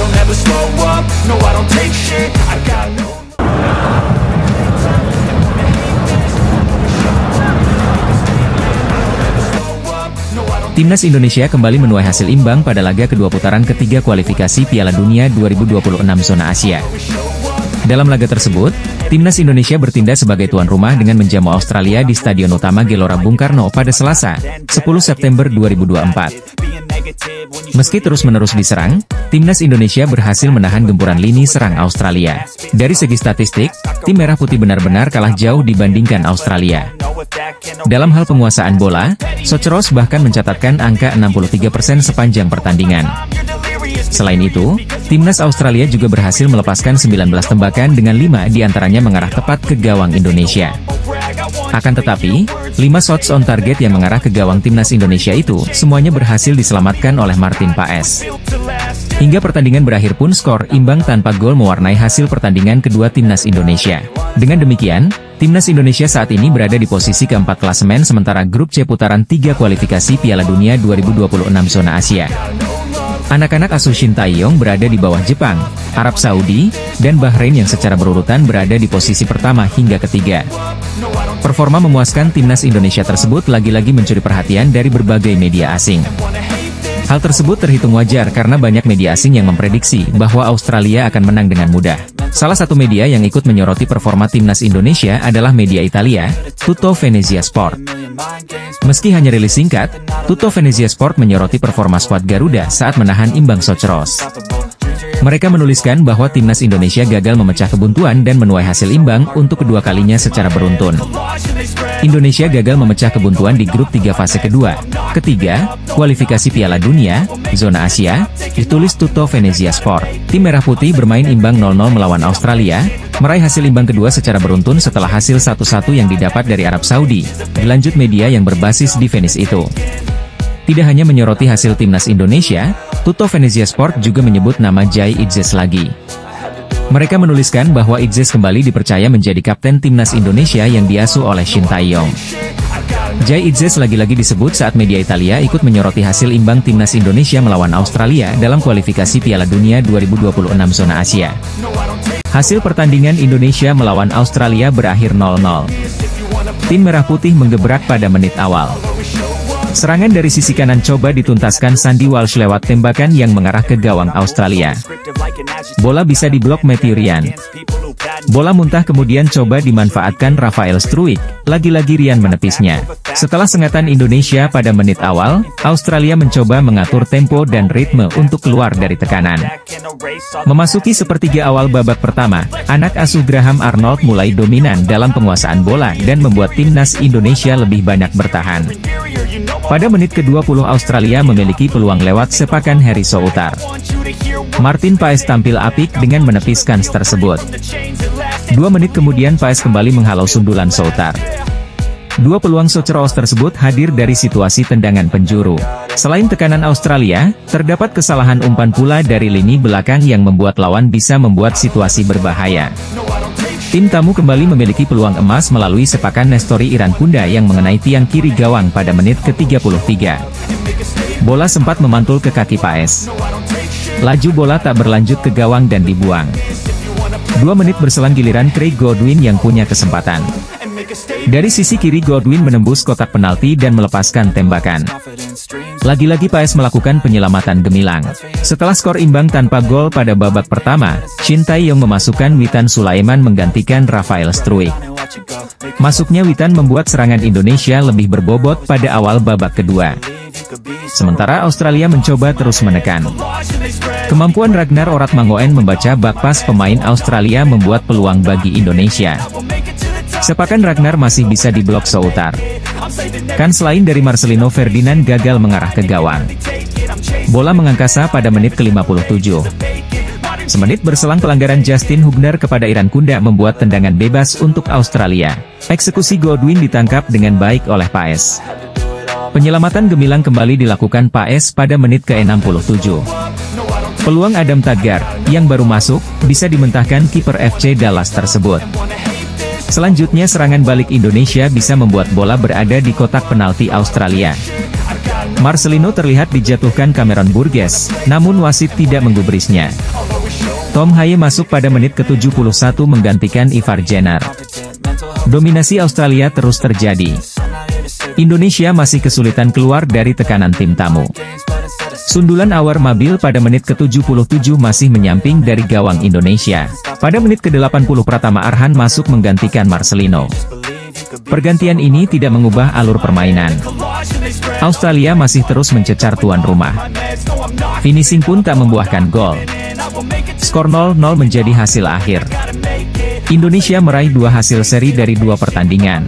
don't ever slow up, no I don't take shit, I got no. Timnas Indonesia kembali menuai hasil imbang pada laga kedua putaran ketiga kualifikasi Piala Dunia 2026 zona Asia. Dalam laga tersebut, Timnas Indonesia bertindak sebagai tuan rumah dengan menjamu Australia di Stadion Utama Gelora Bung Karno pada Selasa, 10 September 2024. Meski terus-menerus diserang, Timnas Indonesia berhasil menahan gempuran lini serang Australia. Dari segi statistik, tim Merah Putih benar-benar kalah jauh dibandingkan Australia. Dalam hal penguasaan bola, Socceroos bahkan mencatatkan angka 63% sepanjang pertandingan. Selain itu, Timnas Australia juga berhasil melepaskan 19 tembakan dengan 5 diantaranya mengarah tepat ke gawang Indonesia. Akan tetapi, 5 shots on target yang mengarah ke gawang Timnas Indonesia itu, semuanya berhasil diselamatkan oleh Martin Paes. Hingga pertandingan berakhir pun skor imbang tanpa gol mewarnai hasil pertandingan kedua Timnas Indonesia. Dengan demikian, Timnas Indonesia saat ini berada di posisi keempat klasemen sementara grup C putaran 3 kualifikasi Piala Dunia 2026 zona Asia. Anak-anak asuh Shin Tae-yong berada di bawah Jepang, Arab Saudi, dan Bahrain yang secara berurutan berada di posisi pertama hingga ketiga. Performa memuaskan Timnas Indonesia tersebut lagi-lagi mencuri perhatian dari berbagai media asing. Hal tersebut terhitung wajar karena banyak media asing yang memprediksi bahwa Australia akan menang dengan mudah. Salah satu media yang ikut menyoroti performa Timnas Indonesia adalah media Italia, Tutto Venezia Sport. Meski hanya rilis singkat, Tutto Venezia Sport menyoroti performa skuad Garuda saat menahan imbang Socceroos. Mereka menuliskan bahwa Timnas Indonesia gagal memecah kebuntuan dan menuai hasil imbang untuk kedua kalinya secara beruntun. Indonesia gagal memecah kebuntuan di grup 3 fase kedua, ketiga, kualifikasi Piala Dunia, zona Asia, ditulis Tutto Venezia Sport. Tim Merah Putih bermain imbang 0-0 melawan Australia, meraih hasil imbang kedua secara beruntun setelah hasil 1-1 yang didapat dari Arab Saudi, dilanjut media yang berbasis di Venice itu. Tidak hanya menyoroti hasil Timnas Indonesia, Tutto Venezia Sport juga menyebut nama Jai Idzes lagi. Mereka menuliskan bahwa Idzes kembali dipercaya menjadi kapten Timnas Indonesia yang diasuh oleh Shin Tae-yong. Jai Idzes lagi-lagi disebut saat media Italia ikut menyoroti hasil imbang Timnas Indonesia melawan Australia dalam kualifikasi Piala Dunia 2026 zona Asia. Hasil pertandingan Indonesia melawan Australia berakhir 0-0. Tim Merah Putih menggebrak pada menit awal. Serangan dari sisi kanan coba dituntaskan Sandy Walsh lewat tembakan yang mengarah ke gawang Australia. Bola bisa diblok Matthew Ryan. Bola muntah kemudian coba dimanfaatkan Rafael Struijk, lagi-lagi Ryan menepisnya. Setelah sengatan Indonesia pada menit awal, Australia mencoba mengatur tempo dan ritme untuk keluar dari tekanan. Memasuki sepertiga awal babak pertama, anak asuh Graham Arnold mulai dominan dalam penguasaan bola dan membuat Timnas Indonesia lebih banyak bertahan. Pada menit ke-20 Australia memiliki peluang lewat sepakan Harry Soutar. Martin Paes tampil apik dengan menepiskan tersebut. 2 menit kemudian Paes kembali menghalau sundulan Soutar. 2 peluang Socceroos tersebut hadir dari situasi tendangan penjuru. Selain tekanan Australia, terdapat kesalahan umpan pula dari lini belakang yang membuat lawan bisa membuat situasi berbahaya. Tim tamu kembali memiliki peluang emas melalui sepakan Nestori Irankunda yang mengenai tiang kiri gawang pada menit ke-33. Bola sempat memantul ke kaki Paes. Laju bola tak berlanjut ke gawang dan dibuang. 2 menit berselang giliran Craig Godwin yang punya kesempatan. Dari sisi kiri Godwin menembus kotak penalti dan melepaskan tembakan. Lagi-lagi Paes melakukan penyelamatan gemilang. Setelah skor imbang tanpa gol pada babak pertama, Shin Tae-yong memasukkan Witan Sulaiman menggantikan Rafael Struijk. Masuknya Witan membuat serangan Indonesia lebih berbobot pada awal babak kedua. Sementara Australia mencoba terus menekan. Kemampuan Ragnar Oratmangoen membaca bakpas pemain Australia membuat peluang bagi Indonesia. Sepakan Ragnar masih bisa diblok Soutar. Kan selain dari Marcelino Ferdinand gagal mengarah ke gawang. Bola mengangkasa pada menit ke-57. Semenit berselang pelanggaran Justin Hubner kepada Irankunda membuat tendangan bebas untuk Australia. Eksekusi Godwin ditangkap dengan baik oleh Paes. Penyelamatan gemilang kembali dilakukan Paes pada menit ke-67. Peluang Adam Tagar, yang baru masuk, bisa dimentahkan kiper FC Dallas tersebut. Selanjutnya serangan balik Indonesia bisa membuat bola berada di kotak penalti Australia. Marcelino terlihat dijatuhkan Cameron Burgess, namun wasit tidak menggubrisnya. Tom Haye masuk pada menit ke-71 menggantikan Ivar Jenner. Dominasi Australia terus terjadi. Indonesia masih kesulitan keluar dari tekanan tim tamu. Sundulan Awar Mabil pada menit ke-77 masih menyamping dari gawang Indonesia. Pada menit ke-80 Pratama Arhan masuk menggantikan Marcelino. Pergantian ini tidak mengubah alur permainan. Australia masih terus mencecar tuan rumah. Finishing pun tak membuahkan gol. Skor 0-0 menjadi hasil akhir. Indonesia meraih 2 hasil seri dari 2 pertandingan.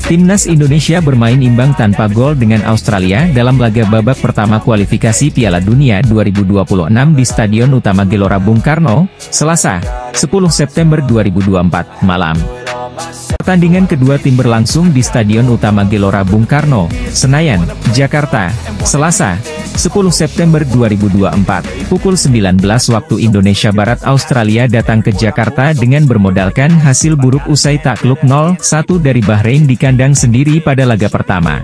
Timnas Indonesia bermain imbang tanpa gol dengan Australia dalam laga babak pertama kualifikasi Piala Dunia 2026 di Stadion Utama Gelora Bung Karno, Selasa, 10 September 2024, malam. Pertandingan kedua tim berlangsung di Stadion Utama Gelora Bung Karno, Senayan, Jakarta, Selasa, 10 September 2024, pukul 19 waktu Indonesia Barat. Australia datang ke Jakarta dengan bermodalkan hasil buruk usai takluk 0-1 dari Bahrain di kandang sendiri pada laga pertama.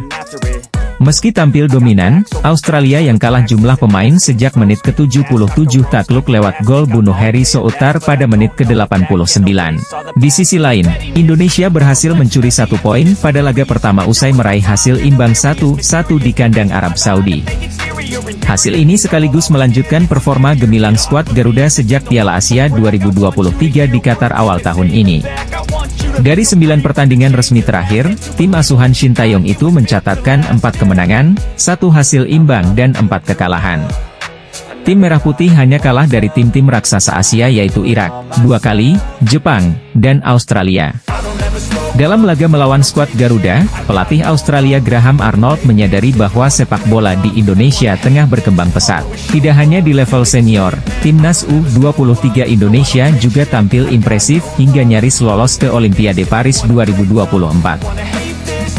Meski tampil dominan, Australia yang kalah jumlah pemain sejak menit ke-77 takluk lewat gol bunuh Harry Soutar pada menit ke-89. Di sisi lain, Indonesia berhasil mencuri 1 poin pada laga pertama usai meraih hasil imbang 1-1 di kandang Arab Saudi. Hasil ini sekaligus melanjutkan performa gemilang skuad Garuda sejak Piala Asia 2023 di Qatar awal tahun ini. Dari 9 pertandingan resmi terakhir, tim asuhan Shin Taeyong itu mencatatkan 4 kemenangan, 1 hasil imbang dan 4 kekalahan. Tim Merah Putih hanya kalah dari tim-tim raksasa Asia yaitu Irak, 2 kali, Jepang, dan Australia. Dalam laga melawan skuad Garuda, pelatih Australia Graham Arnold menyadari bahwa sepak bola di Indonesia tengah berkembang pesat. Tidak hanya di level senior, timnas U23 Indonesia juga tampil impresif hingga nyaris lolos ke Olimpiade Paris 2024.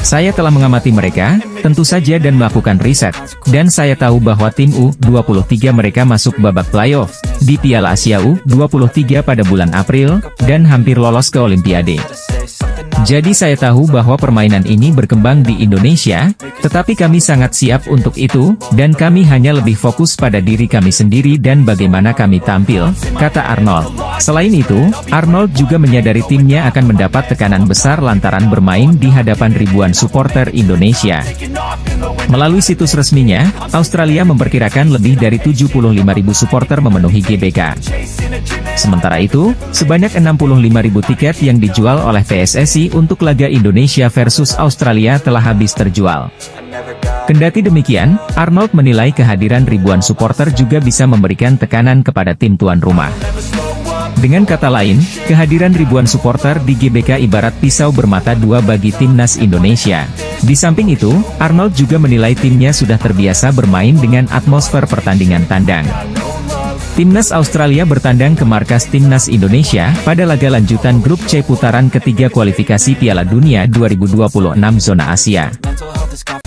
Saya telah mengamati mereka, tentu saja dan melakukan riset, dan saya tahu bahwa tim U23 mereka masuk babak playoff di Piala Asia U23 pada bulan April, dan hampir lolos ke Olimpiade. Jadi saya tahu bahwa permainan ini berkembang di Indonesia, tetapi kami sangat siap untuk itu, dan kami hanya lebih fokus pada diri kami sendiri dan bagaimana kami tampil, kata Arnold. Selain itu, Arnold juga menyadari timnya akan mendapat tekanan besar lantaran bermain di hadapan ribuan supporter Indonesia. Melalui situs resminya, Australia memperkirakan lebih dari 75.000 supporter memenuhi GBK. Sementara itu, sebanyak 65.000 tiket yang dijual oleh PSSI untuk laga Indonesia versus Australia telah habis terjual. Kendati demikian, Arnold menilai kehadiran ribuan supporter juga bisa memberikan tekanan kepada tim tuan rumah. Dengan kata lain, kehadiran ribuan supporter di GBK ibarat pisau bermata dua bagi timnas Indonesia. Di samping itu, Arnold juga menilai timnya sudah terbiasa bermain dengan atmosfer pertandingan tandang. Timnas Australia bertandang ke markas Timnas Indonesia pada laga lanjutan grup C putaran ketiga kualifikasi Piala Dunia 2026 zona Asia.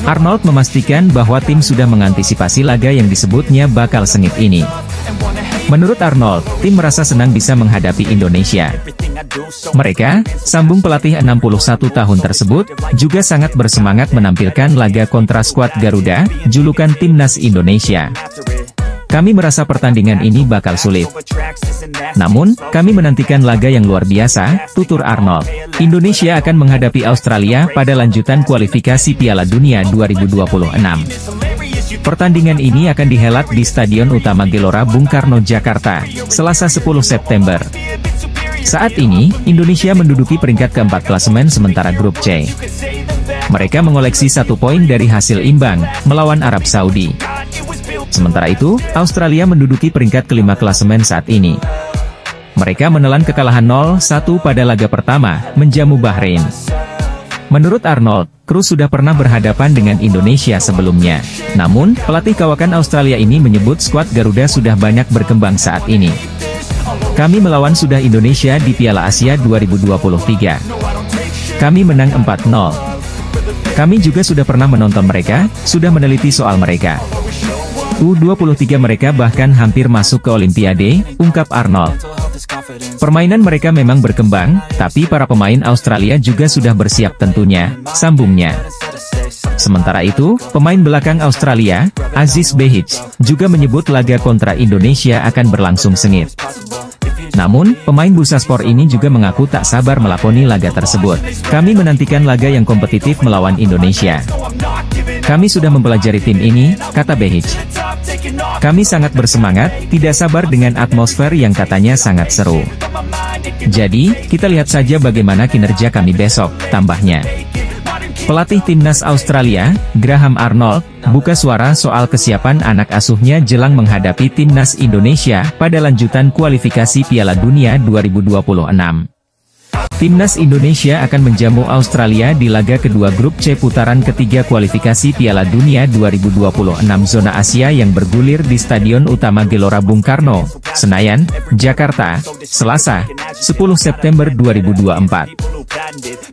Arnold memastikan bahwa tim sudah mengantisipasi laga yang disebutnya bakal sengit ini. Menurut Arnold, tim merasa senang bisa menghadapi Indonesia. Mereka, sambung pelatih 61 tahun tersebut, juga sangat bersemangat menampilkan laga kontra skuad Garuda, julukan Timnas Indonesia. Kami merasa pertandingan ini bakal sulit. Namun, kami menantikan laga yang luar biasa, tutur Arnold. Indonesia akan menghadapi Australia pada lanjutan kualifikasi Piala Dunia 2026. Pertandingan ini akan dihelat di Stadion Utama Gelora Bung Karno, Jakarta, Selasa 10 September. Saat ini, Indonesia menduduki peringkat keempat klasemen sementara grup C. Mereka mengoleksi 1 poin dari hasil imbang, melawan Arab Saudi. Sementara itu, Australia menduduki peringkat kelima klasemen saat ini. Mereka menelan kekalahan 0-1 pada laga pertama, menjamu Bahrain. Menurut Arnold, Cruz sudah pernah berhadapan dengan Indonesia sebelumnya. Namun, pelatih kawakan Australia ini menyebut skuad Garuda sudah banyak berkembang saat ini. Kami melawan sudah Indonesia di Piala Asia 2023. Kami menang 4-0. Kami juga sudah pernah menonton mereka, sudah meneliti soal mereka. U23 mereka bahkan hampir masuk ke Olimpiade, ungkap Arnold. Permainan mereka memang berkembang, tapi para pemain Australia juga sudah bersiap tentunya, sambungnya. Sementara itu, pemain belakang Australia, Aziz Behich, juga menyebut laga kontra Indonesia akan berlangsung sengit. Namun, pemain Bursaspor ini juga mengaku tak sabar melakoni laga tersebut. Kami menantikan laga yang kompetitif melawan Indonesia. Kami sudah mempelajari tim ini, kata Behich. Kami sangat bersemangat, tidak sabar dengan atmosfer yang katanya sangat seru. Jadi, kita lihat saja bagaimana kinerja kami besok, tambahnya. Pelatih timnas Australia, Graham Arnold, buka suara soal kesiapan anak asuhnya jelang menghadapi timnas Indonesia pada lanjutan kualifikasi Piala Dunia 2026. Timnas Indonesia akan menjamu Australia di laga kedua grup C putaran ketiga kualifikasi Piala Dunia 2026 zona Asia yang bergulir di Stadion Utama Gelora Bung Karno, Senayan, Jakarta, Selasa, 10 September 2024.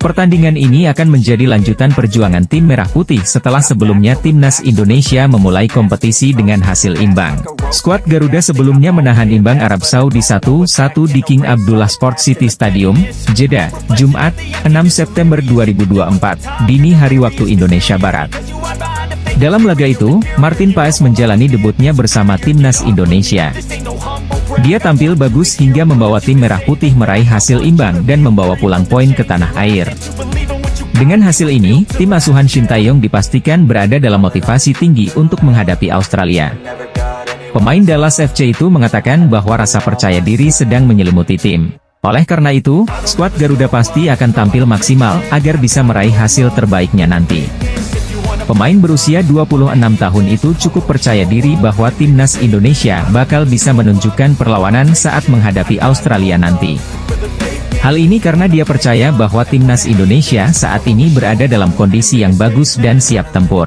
Pertandingan ini akan menjadi lanjutan perjuangan tim Merah Putih setelah sebelumnya timnas Indonesia memulai kompetisi dengan hasil imbang. Skuad Garuda sebelumnya menahan imbang Arab Saudi 1-1 di King Abdullah Sport City Stadium, Jeddah, Jumat, 6 September 2024, dini hari waktu Indonesia Barat. Dalam laga itu, Martin Paes menjalani debutnya bersama timnas Indonesia. Dia tampil bagus hingga membawa tim Merah Putih meraih hasil imbang dan membawa pulang poin ke tanah air. Dengan hasil ini, tim asuhan Shin Tae-yong dipastikan berada dalam motivasi tinggi untuk menghadapi Australia. Pemain Dallas FC itu mengatakan bahwa rasa percaya diri sedang menyelimuti tim. Oleh karena itu, skuad Garuda pasti akan tampil maksimal agar bisa meraih hasil terbaiknya nanti. Pemain berusia 26 tahun itu cukup percaya diri bahwa timnas Indonesia bakal bisa menunjukkan perlawanan saat menghadapi Australia nanti. Hal ini karena dia percaya bahwa timnas Indonesia saat ini berada dalam kondisi yang bagus dan siap tempur.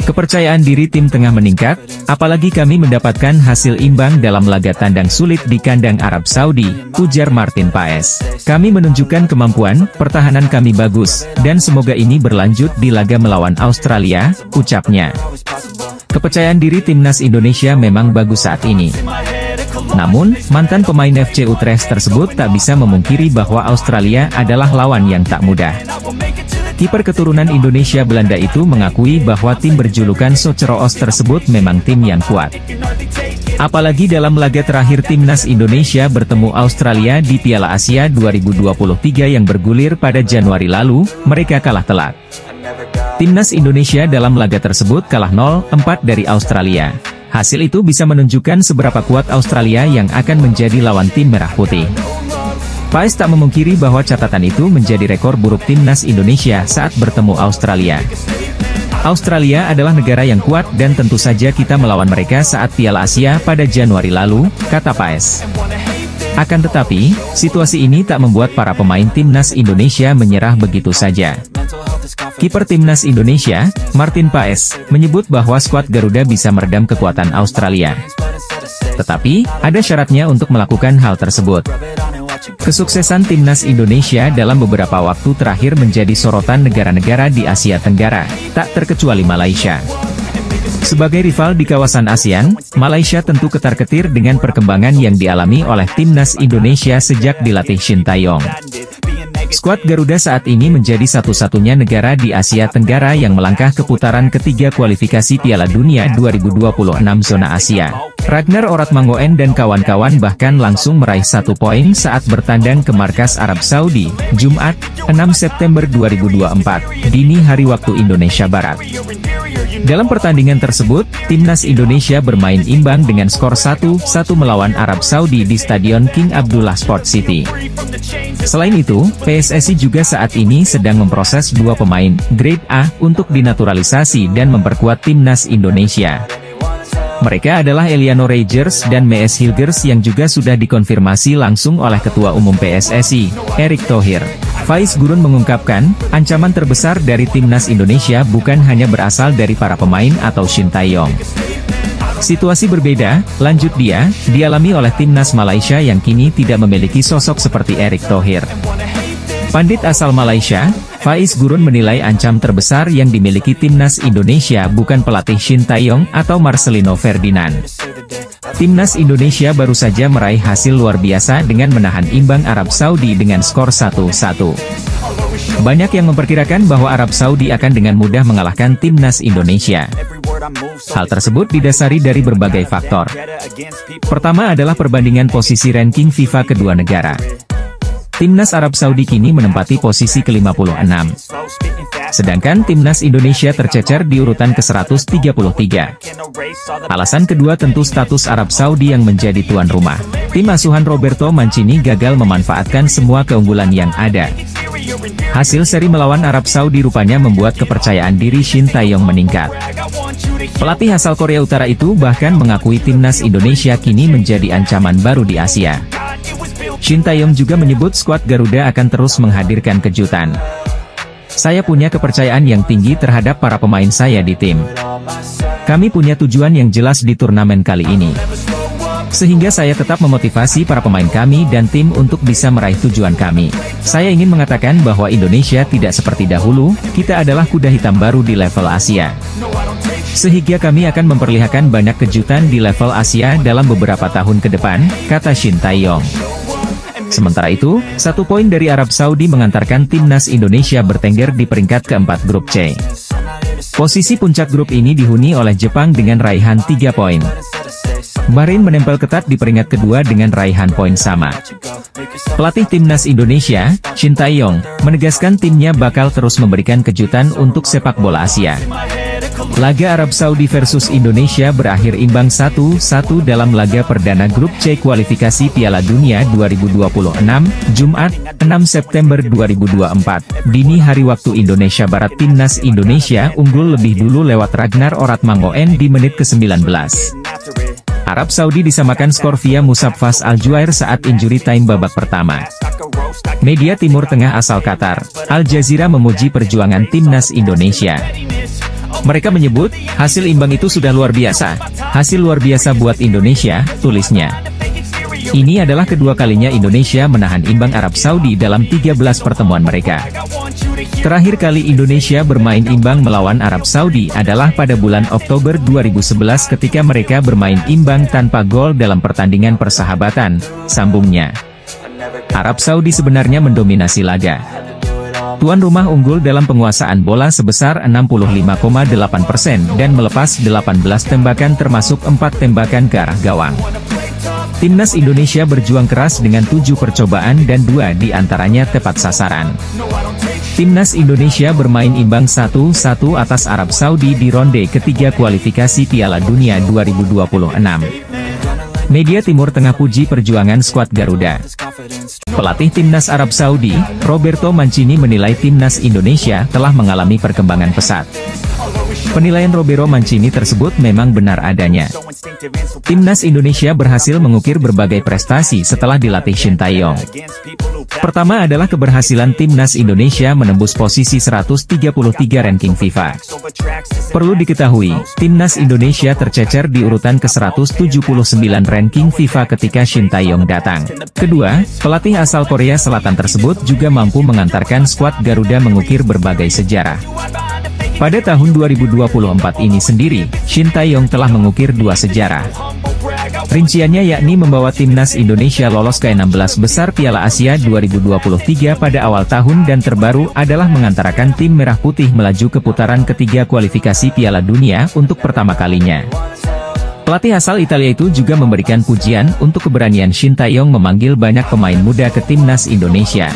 Kepercayaan diri tim tengah meningkat, apalagi kami mendapatkan hasil imbang dalam laga tandang sulit di kandang Arab Saudi, ujar Martin Paes. Kami menunjukkan kemampuan, pertahanan kami bagus, dan semoga ini berlanjut di laga melawan Australia, ucapnya. Kepercayaan diri timnas Indonesia memang bagus saat ini. Namun, mantan pemain FC Utrecht tersebut tak bisa memungkiri bahwa Australia adalah lawan yang tak mudah. Kiper keturunan Indonesia Belanda itu mengakui bahwa tim berjulukan Soceroos tersebut memang tim yang kuat. Apalagi dalam laga terakhir timnas Indonesia bertemu Australia di Piala Asia 2023 yang bergulir pada Januari lalu, mereka kalah telak. Timnas Indonesia dalam laga tersebut kalah 0-4 dari Australia. Hasil itu bisa menunjukkan seberapa kuat Australia yang akan menjadi lawan tim Merah Putih. Paes tak memungkiri bahwa catatan itu menjadi rekor buruk timnas Indonesia saat bertemu Australia. Australia adalah negara yang kuat dan tentu saja kita melawan mereka saat Piala Asia pada Januari lalu, kata Paes. Akan tetapi, situasi ini tak membuat para pemain timnas Indonesia menyerah begitu saja. Kiper timnas Indonesia, Martin Paes, menyebut bahwa skuad Garuda bisa meredam kekuatan Australia. Tetapi, ada syaratnya untuk melakukan hal tersebut. Kesuksesan timnas Indonesia dalam beberapa waktu terakhir menjadi sorotan negara-negara di Asia Tenggara, tak terkecuali Malaysia. Sebagai rival di kawasan ASEAN, Malaysia tentu ketar-ketir dengan perkembangan yang dialami oleh timnas Indonesia sejak dilatih Shin Tae-yong. Skuad Garuda saat ini menjadi satu-satunya negara di Asia Tenggara yang melangkah ke putaran ketiga kualifikasi Piala Dunia 2026 zona Asia. Ragnar Oratmangoen dan kawan-kawan bahkan langsung meraih 1 poin saat bertandang ke markas Arab Saudi, Jumat, 6 September 2024, dini hari waktu Indonesia Barat. Dalam pertandingan tersebut, timnas Indonesia bermain imbang dengan skor 1-1 melawan Arab Saudi di Stadion King Abdullah Sport City. Selain itu, PSSI juga saat ini sedang memproses 2 pemain grade A untuk dinaturalisasi dan memperkuat timnas Indonesia. Mereka adalah Eliano Reijers dan Mees Hilgers yang juga sudah dikonfirmasi langsung oleh Ketua Umum PSSI, Erick Thohir. Faiz Gurun mengungkapkan, ancaman terbesar dari timnas Indonesia bukan hanya berasal dari para pemain atau Shin Tae-yong. Situasi berbeda, lanjut dia, dialami oleh timnas Malaysia yang kini tidak memiliki sosok seperti Erick Thohir. Pandit asal Malaysia, Faiz Gurun menilai ancam terbesar yang dimiliki timnas Indonesia bukan pelatih Shin Tae-yong atau Marcelino Ferdinand. Timnas Indonesia baru saja meraih hasil luar biasa dengan menahan imbang Arab Saudi dengan skor 1-1. Banyak yang memperkirakan bahwa Arab Saudi akan dengan mudah mengalahkan timnas Indonesia. Hal tersebut didasari dari berbagai faktor. Pertama adalah perbandingan posisi ranking FIFA kedua negara. Timnas Arab Saudi kini menempati posisi ke-56. Sedangkan timnas Indonesia tercecer di urutan ke-133. Alasan kedua tentu status Arab Saudi yang menjadi tuan rumah. Tim asuhan Roberto Mancini gagal memanfaatkan semua keunggulan yang ada. Hasil seri melawan Arab Saudi rupanya membuat kepercayaan diri Shin Tae-yong meningkat. Pelatih asal Korea Utara itu bahkan mengakui timnas Indonesia kini menjadi ancaman baru di Asia. Shin Tae-yong juga menyebut skuad Garuda akan terus menghadirkan kejutan. Saya punya kepercayaan yang tinggi terhadap para pemain saya di tim. Kami punya tujuan yang jelas di turnamen kali ini. Sehingga saya tetap memotivasi para pemain kami dan tim untuk bisa meraih tujuan kami. Saya ingin mengatakan bahwa Indonesia tidak seperti dahulu, kita adalah kuda hitam baru di level Asia. Sehingga kami akan memperlihatkan banyak kejutan di level Asia dalam beberapa tahun ke depan, kata Shin Tae-yong. Sementara itu, 1 poin dari Arab Saudi mengantarkan timnas Indonesia bertengger di peringkat keempat grup C. Posisi puncak grup ini dihuni oleh Jepang dengan raihan 3 poin. Bahrain menempel ketat di peringkat kedua dengan raihan poin sama. Pelatih timnas Indonesia, Shin Tae-yong, menegaskan timnya bakal terus memberikan kejutan untuk sepak bola Asia. Laga Arab Saudi versus Indonesia berakhir imbang 1-1 dalam laga perdana grup C kualifikasi Piala Dunia 2026, Jumat, 6 September 2024. Dini hari waktu Indonesia Barat, timnas Indonesia unggul lebih dulu lewat Ragnar Oratmangoen di menit ke-19. Arab Saudi disamakan skor via Musab Fas Al-Juair saat injury time babak pertama. Media Timur Tengah asal Qatar, Al Jazeera memuji perjuangan timnas Indonesia. Mereka menyebut, hasil imbang itu sudah luar biasa. Hasil luar biasa buat Indonesia, tulisnya. Ini adalah kedua kalinya Indonesia menahan imbang Arab Saudi dalam 13 pertemuan mereka. Terakhir kali Indonesia bermain imbang melawan Arab Saudi adalah pada bulan Oktober 2011 ketika mereka bermain imbang tanpa gol dalam pertandingan persahabatan, sambungnya. Arab Saudi sebenarnya mendominasi laga. Tuan rumah unggul dalam penguasaan bola sebesar 65,8% dan melepas 18 tembakan termasuk 4 tembakan ke arah gawang. Timnas Indonesia berjuang keras dengan 7 percobaan dan 2 diantaranya tepat sasaran. Timnas Indonesia bermain imbang 1-1 atas Arab Saudi di ronde ketiga kualifikasi Piala Dunia 2026. Media Timur Tengah puji perjuangan skuad Garuda. Pelatih timnas Arab Saudi, Roberto Mancini menilai timnas Indonesia telah mengalami perkembangan pesat. Penilaian Roberto Mancini tersebut memang benar adanya. Timnas Indonesia berhasil mengukir berbagai prestasi setelah dilatih Shin Tae-yong. Pertama adalah keberhasilan timnas Indonesia menembus posisi 133 ranking FIFA. Perlu diketahui, timnas Indonesia tercecer di urutan ke-179 ranking FIFA ketika Shin Tae-yong datang. Kedua, pelatih asal Korea Selatan tersebut juga mampu mengantarkan skuad Garuda mengukir berbagai sejarah. Pada tahun 2024 ini sendiri, Shin Tae-yong telah mengukir 2 sejarah. Rinciannya yakni membawa timnas Indonesia lolos ke 16 besar Piala Asia 2023 pada awal tahun dan terbaru adalah mengantarkan tim Merah Putih melaju ke putaran ketiga kualifikasi Piala Dunia untuk pertama kalinya. Pelatih asal Italia itu juga memberikan pujian untuk keberanian Shin Tae-yong memanggil banyak pemain muda ke timnas Indonesia.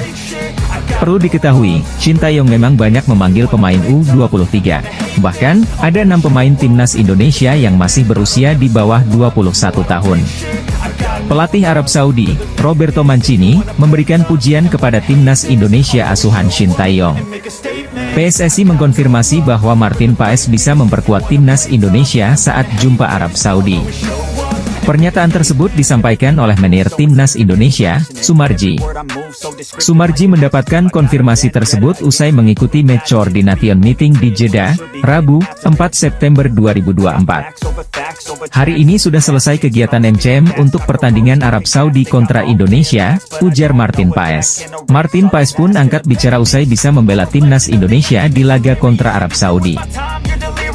Perlu diketahui, Shin Tae-yong memang banyak memanggil pemain U23. Bahkan, ada 6 pemain timnas Indonesia yang masih berusia di bawah 21 tahun. Pelatih Arab Saudi, Roberto Mancini, memberikan pujian kepada timnas Indonesia asuhan Shin Tae-yong. PSSI mengkonfirmasi bahwa Martin Paes bisa memperkuat timnas Indonesia saat jumpa Arab Saudi. Pernyataan tersebut disampaikan oleh manajer timnas Indonesia, Sumarji. Sumarji mendapatkan konfirmasi tersebut usai mengikuti match coordination meeting di Jeddah, Rabu, 4 September 2024. Hari ini sudah selesai kegiatan MCM untuk pertandingan Arab Saudi kontra Indonesia, ujar Martin Paes. Martin Paes pun angkat bicara usai bisa membela timnas Indonesia di laga kontra Arab Saudi.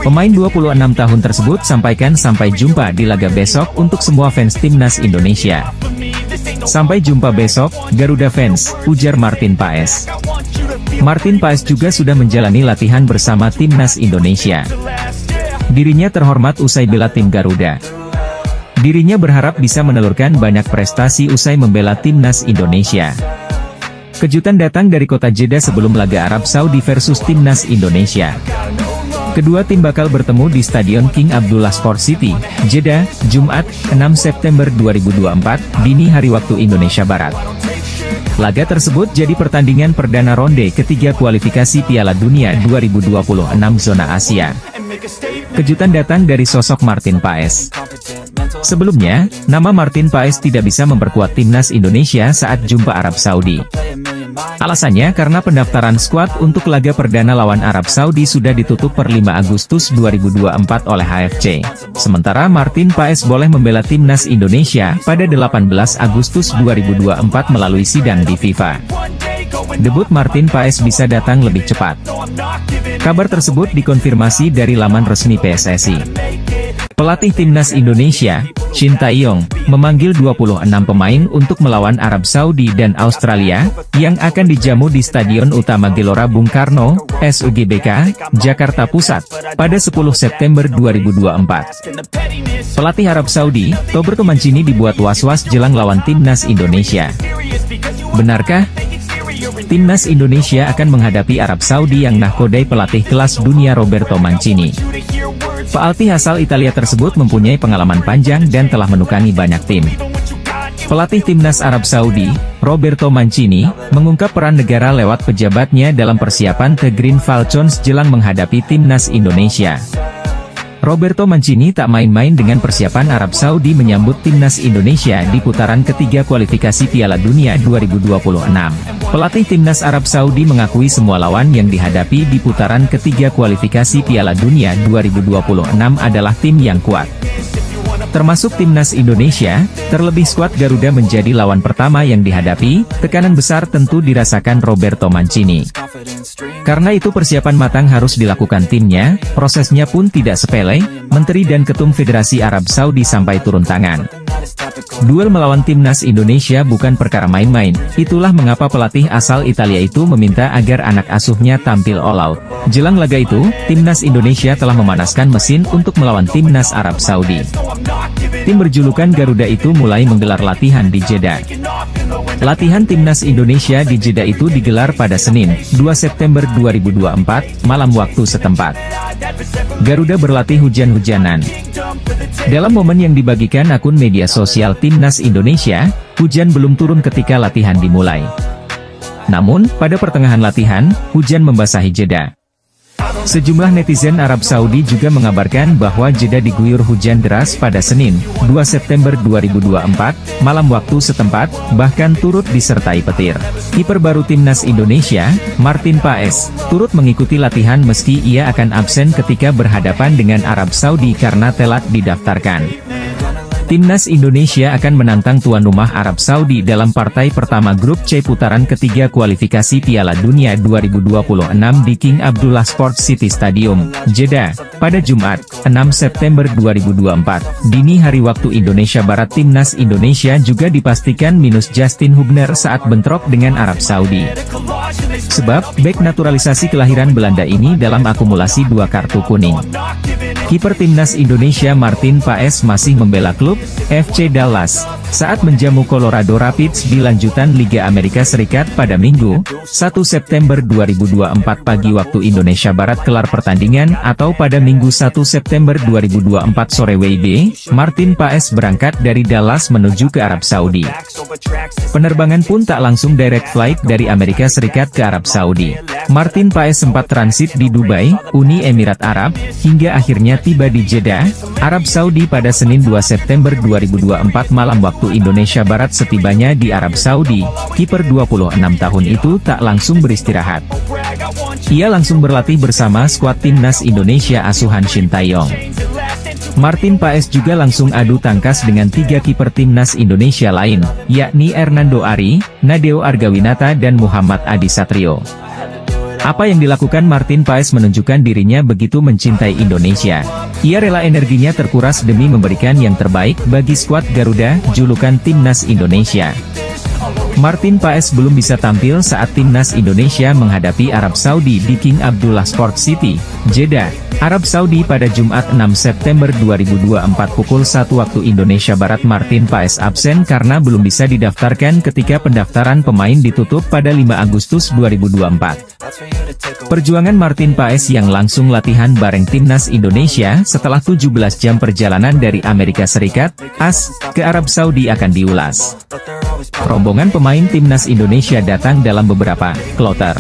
Pemain 26 tahun tersebut sampaikan sampai jumpa di laga besok untuk semua fans timnas Indonesia. Sampai jumpa besok, Garuda fans, ujar Martin Paes. Martin Paes juga sudah menjalani latihan bersama timnas Indonesia. Dirinya terhormat usai bela tim Garuda. Dirinya berharap bisa menelurkan banyak prestasi usai membela timnas Indonesia. Kejutan datang dari kota Jeddah sebelum laga Arab Saudi versus timnas Indonesia. Kedua tim bakal bertemu di Stadion King Abdullah Sport City, Jeddah, Jumat, 6 September 2024, dini hari waktu Indonesia Barat. Laga tersebut jadi pertandingan perdana ronde ketiga kualifikasi Piala Dunia 2026 zona Asia. Kejutan datang dari sosok Martin Paes. Sebelumnya, nama Martin Paes tidak bisa memperkuat timnas Indonesia saat jumpa Arab Saudi. Alasannya karena pendaftaran skuad untuk laga perdana lawan Arab Saudi sudah ditutup per 5 Agustus 2024 oleh AFC. Sementara Martin Paes boleh membela timnas Indonesia pada 18 Agustus 2024 melalui sidang di FIFA. Debut Martin Paes bisa datang lebih cepat. Kabar tersebut dikonfirmasi dari laman resmi PSSI. Pelatih timnas Indonesia, Shin Tae-yong, memanggil 26 pemain untuk melawan Arab Saudi dan Australia, yang akan dijamu di Stadion Utama Gelora Bung Karno, SUGBK, Jakarta Pusat, pada 10 September 2024. Pelatih Arab Saudi, Roberto Mancini dibuat was-was jelang lawan timnas Indonesia. Benarkah? Timnas Indonesia akan menghadapi Arab Saudi yang nahkodai pelatih kelas dunia Roberto Mancini. Pelatih asal Italia tersebut mempunyai pengalaman panjang dan telah menukangi banyak tim. Pelatih timnas Arab Saudi, Roberto Mancini, mengungkap peran negara lewat pejabatnya dalam persiapan The Green Falcons jelang menghadapi timnas Indonesia. Roberto Mancini tak main-main dengan persiapan Arab Saudi menyambut timnas Indonesia di putaran ketiga kualifikasi Piala Dunia 2026. Pelatih timnas Arab Saudi mengakui semua lawan yang dihadapi di putaran ketiga kualifikasi Piala Dunia 2026 adalah tim yang kuat. Termasuk timnas Indonesia, terlebih skuad Garuda menjadi lawan pertama yang dihadapi, tekanan besar tentu dirasakan Roberto Mancini. Karena itu persiapan matang harus dilakukan timnya, prosesnya pun tidak sepele, Menteri dan Ketum Federasi Arab Saudi sampai turun tangan. Duel melawan timnas Indonesia bukan perkara main-main, itulah mengapa pelatih asal Italia itu meminta agar anak asuhnya tampil all out. Jelang laga itu, timnas Indonesia telah memanaskan mesin untuk melawan timnas Arab Saudi. Tim berjulukan Garuda itu mulai menggelar latihan di Jeddah. Latihan timnas Indonesia di Jeddah itu digelar pada Senin, 2 September 2024, malam waktu setempat. Garuda berlatih hujan-hujanan. Dalam momen yang dibagikan akun media sosial timnas Indonesia, hujan belum turun ketika latihan dimulai. Namun, pada pertengahan latihan, hujan membasahi Jeddah. Sejumlah netizen Arab Saudi juga mengabarkan bahwa Jeddah diguyur hujan deras pada Senin, 2 September 2024, malam waktu setempat, bahkan turut disertai petir. Kiper baru timnas Indonesia, Martin Paes, turut mengikuti latihan meski ia akan absen ketika berhadapan dengan Arab Saudi karena telat didaftarkan. Timnas Indonesia akan menantang tuan rumah Arab Saudi dalam partai pertama grup C putaran ketiga kualifikasi Piala Dunia 2026 di King Abdullah Sport City Stadium, Jeddah, pada Jumat, 6 September 2024. Dini hari waktu Indonesia Barat. Timnas Indonesia juga dipastikan minus Justin Hubner saat bentrok dengan Arab Saudi. Sebab, bek naturalisasi kelahiran Belanda ini dalam akumulasi 2 kartu kuning. Kiper timnas Indonesia Martin Paes masih membela klub FC Dallas saat menjamu Colorado Rapids di lanjutan Liga Amerika Serikat pada Minggu, 1 September 2024 pagi waktu Indonesia Barat. Kelar pertandingan atau pada Minggu 1 September 2024 sore WIB, Martin Paes berangkat dari Dallas menuju ke Arab Saudi. Penerbangan pun tak langsung direct flight dari Amerika Serikat ke Arab Saudi. Martin Paes sempat transit di Dubai, Uni Emirat Arab, hingga akhirnya tiba di Jeddah, Arab Saudi pada Senin 2 September 2024 malam waktu Indonesia Barat. Setibanya di Arab Saudi, kiper 26 tahun itu tak langsung beristirahat. Ia langsung berlatih bersama skuad timnas Indonesia asuhan Shin Tae-yong. Martin Paes juga langsung adu tangkas dengan 3 kiper timnas Indonesia lain, yakni Hernando Ari, Nadeo Argawinata dan Muhammad Adi Satrio. Apa yang dilakukan Martin Paes menunjukkan dirinya begitu mencintai Indonesia. Ia rela energinya terkuras demi memberikan yang terbaik bagi skuad Garuda, julukan timnas Indonesia. Martin Paes belum bisa tampil saat timnas Indonesia menghadapi Arab Saudi di King Abdullah Sport City, Jeddah, Arab Saudi pada Jumat 6 September 2024 pukul 1 waktu Indonesia Barat. Martin Paes absen karena belum bisa didaftarkan ketika pendaftaran pemain ditutup pada 5 Agustus 2024. Perjuangan Martin Paes yang langsung latihan bareng timnas Indonesia setelah 17 jam perjalanan dari Amerika Serikat, AS, ke Arab Saudi akan diulas. Rombongan pemain timnas Indonesia datang dalam beberapa kloter.